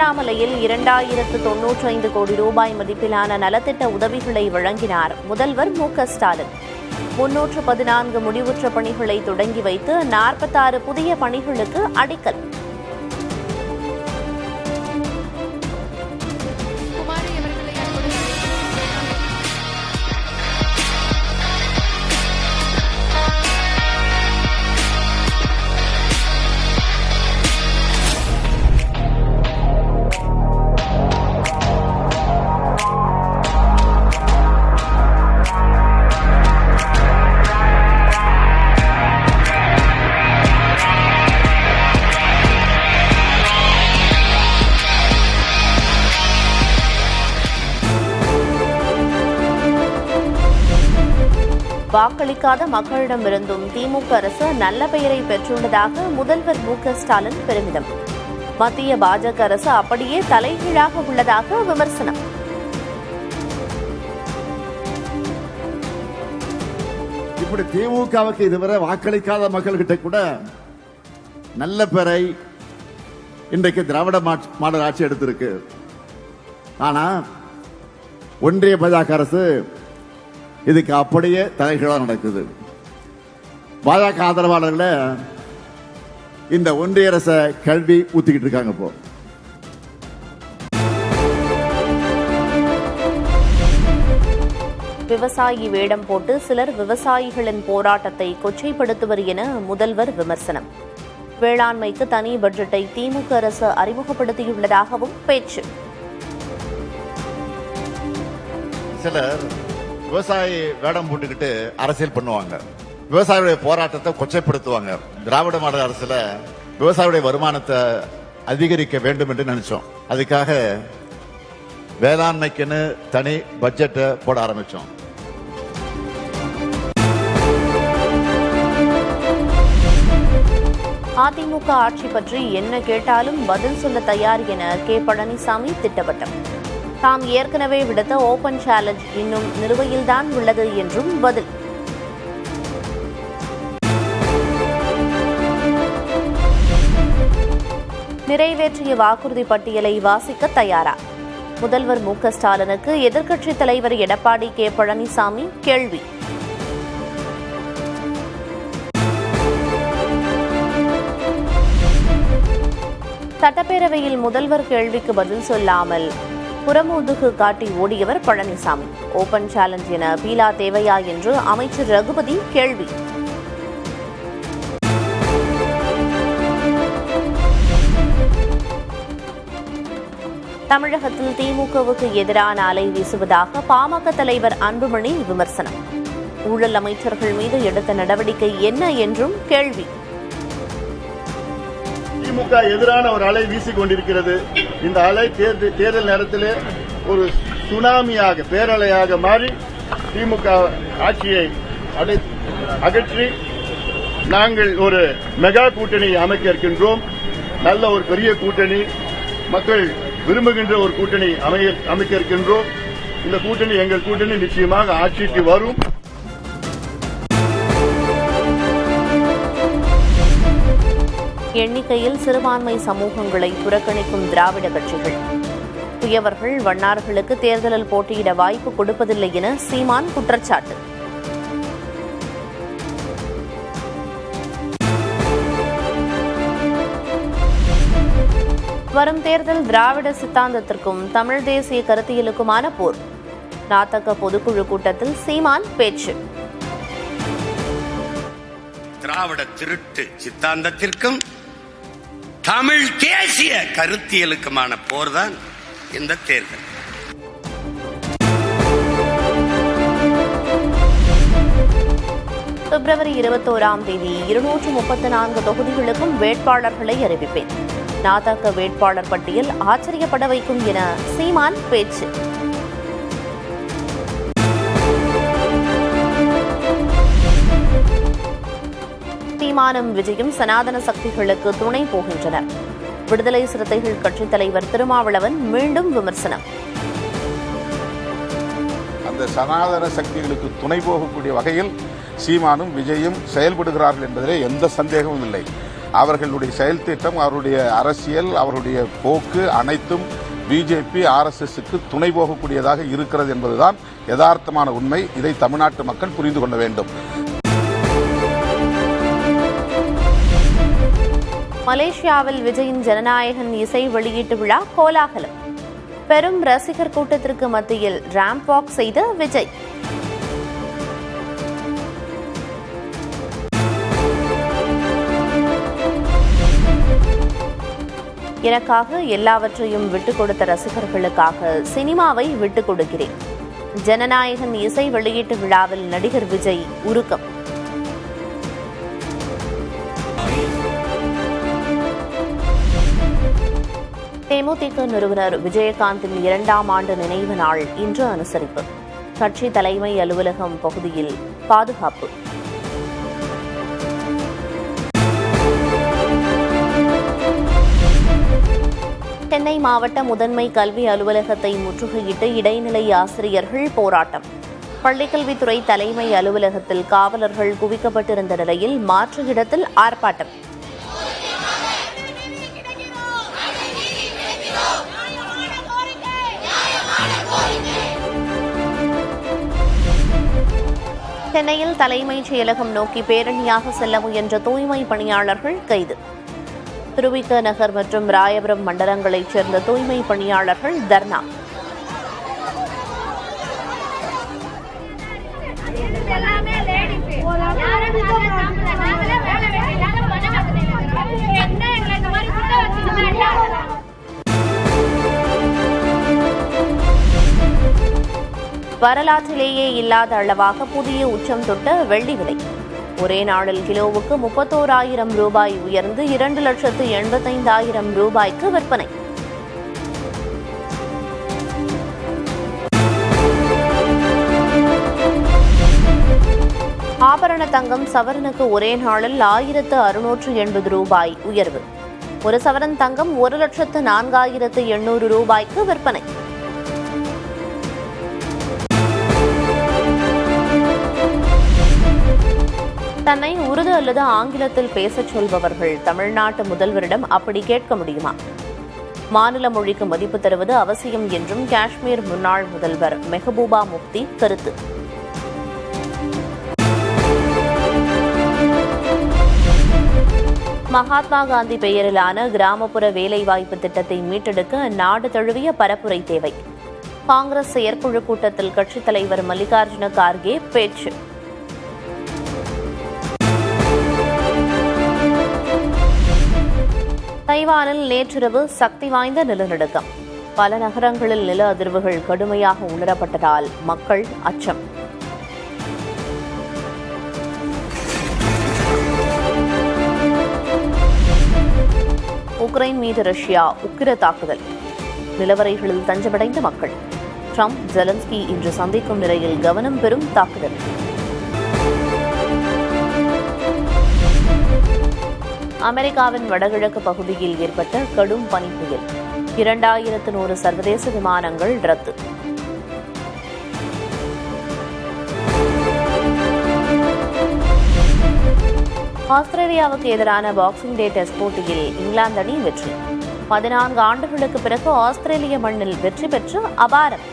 திருவண்ணாமலையில் 2095 கோடி ரூபாய் மதிப்பிலான நலத்திட்ட உதவிகளை வழங்கினார் முதல்வர் மு.க. ஸ்டாலின். 314 முடிவுற்ற பணிகளை தொடங்கி வைத்து 46 புதிய பணிகளுக்கு அடிக்கல். வாக்களிக்காத மக்களிடமிருந்தும் திமுக அரசு நல்ல பெயரை பெற்றுள்ளதாக முதல்வர் மு.க. ஸ்டாலின் பெருமிதம். மத்திய பாஜக அரசு அப்படியே தலைகீழாக உள்ளதாக விமர்சனம். இப்படி திமுகவுக்கு இதுவரை வாக்களிக்காத மக்கள்கிட்ட கூட நல்ல பெயரை இன்றைக்கு திராவிட மாடல் ஆட்சி எடுத்திருக்கு. ஆனா ஒன்றிய பாஜக அரசு இதுக்கு அப்படியே தலைகீழாக நடக்குது. பாஜக ஆதரவாளர்கள் இந்த ஒன்றிய அரசை கல்வி ஊத்திக்கிட்டு இருக்காங்க. இப்போ விவசாயி வேடம் போட்டு சிலர் விவசாயிகளின் போராட்டத்தை கொச்சைப்படுத்துவர் என முதல்வர் விமர்சனம். வேளாண்மைக்கு தனி பட்ஜெட்டை திமுக அரசு அறிமுகப்படுத்தியுள்ளதாகவும் பேச்சு. சிலர் விவசாயி வேடம் போட்டுக்கிட்டு அரசியல் பண்ணுவாங்க, விவசாயிகளுடைய போராட்டத்தை கொச்சைப்படுத்துவாங்க. திராவிட மாடல் அரசுல விவசாயிகளுடைய வருமானத்தை அதிகரிக்க வேண்டும் என்று நினைச்சோம். அதுக்காக வேளாண்மைக்குன்னு தனி பட்ஜெட்டை போட ஆரம்பிச்சோம். அதிமுக ஆட்சி பற்றி என்ன கேட்டாலும் பதில் சொல்ல தயார் என கே. பழனிசாமி திட்டவட்டம். தாம் ஏற்கனவே விடுத்த ஓபன் சேலஞ்ச் இன்னும் நிலுவையில்தான் உள்ளது என்றும் பதில். நிறைவேற்றிய வாக்குறுதி பட்டியலை வாசிக்க தயாரா? முதல்வர் மு.க. ஸ்டாலினுக்கு எதிர்க்கட்சித் தலைவர் எடப்பாடி கே. பழனிசாமி கேள்வி. சட்டப்பேரவையில் முதல்வர் கேள்விக்கு பதில் சொல்லாமல் புறமுதுகு காட்டி ஓடியவர் பழனிசாமி. ஓபன் சேலஞ்ச் என பீலா தேவையா என்று அமைச்சர் ரகுபதி கேள்வி. தமிழகத்தில் திமுகவுக்கு எதிரான அலை வீசுவதாக பாமக தலைவர் அன்புமணி விமர்சனம். ஊழல் அமைச்சர்கள் மீது எடுத்த நடவடிக்கை என்ன என்றும் கேள்வி. திமுக எதிரான ஒரு அலை வீசிக் கொண்டிருக்கிறது. இந்த அலை தேர்தல் நேரத்திலே ஒரு சுனாமியாக பேரலையாக மாறி திமுக ஆட்சியை அகற்றி நாங்கள் ஒரு மெகா கூட்டணி அமைக்க இருக்கின்றோம். நல்ல ஒரு பெரிய கூட்டணி, மக்கள் விரும்புகின்ற ஒரு கூட்டணி அமைக்க இருக்கின்றோம். இந்த கூட்டணி எங்கள் கூட்டணி நிச்சயமாக ஆட்சிக்கு வரும். எண்ணிக்கையில் சிறுபான்மை சமூகங்களை புறக்கணிக்கும் திராவிட கட்சிகள் புயவர்கள் வண்ணார்களுக்கு தேர்தலில் போட்டியிட வாய்ப்பு கொடுப்பதில்லை என சீமான் குற்றச்சாட்டு. வரும் தேர்தல் திராவிட சித்தாந்தத்திற்கும் தமிழ் தேசிய கருத்தியலுக்குமான போர். நாத்தக பொதுக்குழு கூட்டத்தில் சீமான் பேச்சு. திராவிட திருட்டு சித்தாந்தத்திற்கும் தமிழ் தேசிய கருத்தியலுக்குமான போர்தான் இந்த தேர்தல். பிப்ரவரி 21ஆம் தேதி 234 தொகுதிகளுக்கும் வேட்பாளர்களை அறிவிப்பேன். நாதக வேட்பாளர் பட்டியல் ஆச்சரியப்பட வைக்கும் என சீமான் பேச்சு. சீமானும் விஜயும் சனாதன சக்திகளுக்கு துணை போகின்றனர். விடுதலை சிறுத்தைகள் கட்சித் தலைவர் திருமாவளவன் மீண்டும் விமர்சனம். அந்த சனாதன சக்திகளுக்கு துணை போகக்கூடிய வகையில் சீமானும் விஜயும் செயல்படுகிறார்கள் என்பதிலே எந்த சந்தேகமும் இல்லை. அவர்களுடைய செயல் திட்டம், அவருடைய அரசியல், அவருடைய போக்கு அனைத்தும் பிஜேபி RSSக்கு துணை போகக்கூடியதாக இருக்கிறது என்பதுதான் யதார்த்தமான உண்மை. இதை தமிழ்நாட்டு மக்கள் புரிந்து கொள்ள வேண்டும். மலேசியாவில் விஜயின் ஜனநாயகன் இசை வெளியீட்டு விழா கோலாகலம். பெரும் ரசிகர் கூட்டத்திற்கு மத்தியில் ராம்ப் வாக் செய்த விஜய். எனக்காக எல்லாவற்றையும் விட்டுக் கொடுத்த ரசிகர்களுக்காக சினிமாவை விட்டுக் கொடுக்கிறேன். ஜனநாயகன் இசை வெளியீட்டு விழாவில் நடிகர் விஜய் உருக்கம். தேமுதிக நிறுவனர் விஜயகாந்தின் 2ஆம் ஆண்டு நினைவு நாள் இன்று அனுசரிப்பு. கட்சி தலைமை அலுவலகம் பகுதியில் பாதுகாப்பு. சென்னை மாவட்ட முதன்மை கல்வி அலுவலகத்தை முற்றுகையிட்டு இடைநிலை ஆசிரியர்கள் போராட்டம். பள்ளிக்கல்வித்துறை தலைமை அலுவலகத்தில் காவலர்கள் குவிக்கப்பட்டிருந்த நிலையில் மாற்று இடத்தில் ஆர்ப்பாட்டம். சென்னையில் தலைமைச் செயலகம் நோக்கி பேரணியாக செல்ல முயன்ற தூய்மை பணியாளர்கள் கைது. திருவிக நகர் மற்றும் ராயபுரம் மண்டலங்களைச் சேர்ந்த தூய்மை பணியாளர்கள் தர்ணா. வரலாற்றிலேயே இல்லாத அளவாக புதிய உச்சம் தொட்ட வெள்ளி விலை. ஒரே நாளில் கிலோவுக்கு 31,000 ரூபாய் உயர்ந்து 2,85,000 ரூபாய்க்கு விற்பனை. ஆபரண தங்கம் சவரனுக்கு ஒரே நாளில் 1,680 ரூபாய் உயர்வு. ஒரு சவரன் தங்கம் 1,04,800 ரூபாய்க்கு விற்பனை. தன்னை உருது அல்லது ஆங்கிலத்தில் பேசச் சொல்பவர்கள் தமிழ்நாட்டு முதல்வரிடம் அப்படி கேட்க முடியுமா? மாநில மொழிக்கு மதிப்பு தருவது அவசியம் என்றும் காஷ்மீர் முன்னாள் முதல்வர் மெஹபூபா முஃப்தி கருத்து. மகாத்மா காந்தி பெயரிலான கிராமப்புற வேலைவாய்ப்பு திட்டத்தை மீட்டெடுக்க நாடு தழுவிய பரப்புரை தேவை. காங்கிரஸ் செயற்குழு கூட்டத்தில் கட்சித் தலைவர் மல்லிகார்ஜுன கார்கே பேச்சு. தைவானில் நேற்றிரவு சக்தி வாய்ந்த நிலநடுக்கம். பல நகரங்களில் நில அதிர்வுகள் கடுமையாக உணரப்பட்டதால் மக்கள் அச்சம். உக்ரைன் மீது ரஷ்யா உக்கிர தாக்குதல். நிலவரைகளில் தஞ்சமடைந்த மக்கள். ட்ரம்ப் ஜெலன்ஸ்கி இன்று சந்திக்கும் நிலையில் கவனம் பெறும் தாக்குதல். அமெரிக்காவின் வடகிழக்கு பகுதியில் ஏற்பட்ட கடும் பனிப்புயல். 2100 சர்வதேச விமானங்கள் ரத்து. ஆஸ்திரேலியாவுக்கு எதிரான பாக்ஸிங் டே டெஸ்ட் போட்டியில் இங்கிலாந்து அணி வெற்றி. 14 ஆண்டுகளுக்கு பிறகு ஆஸ்திரேலிய மண்ணில் வெற்றி பெற்று அபாரம்.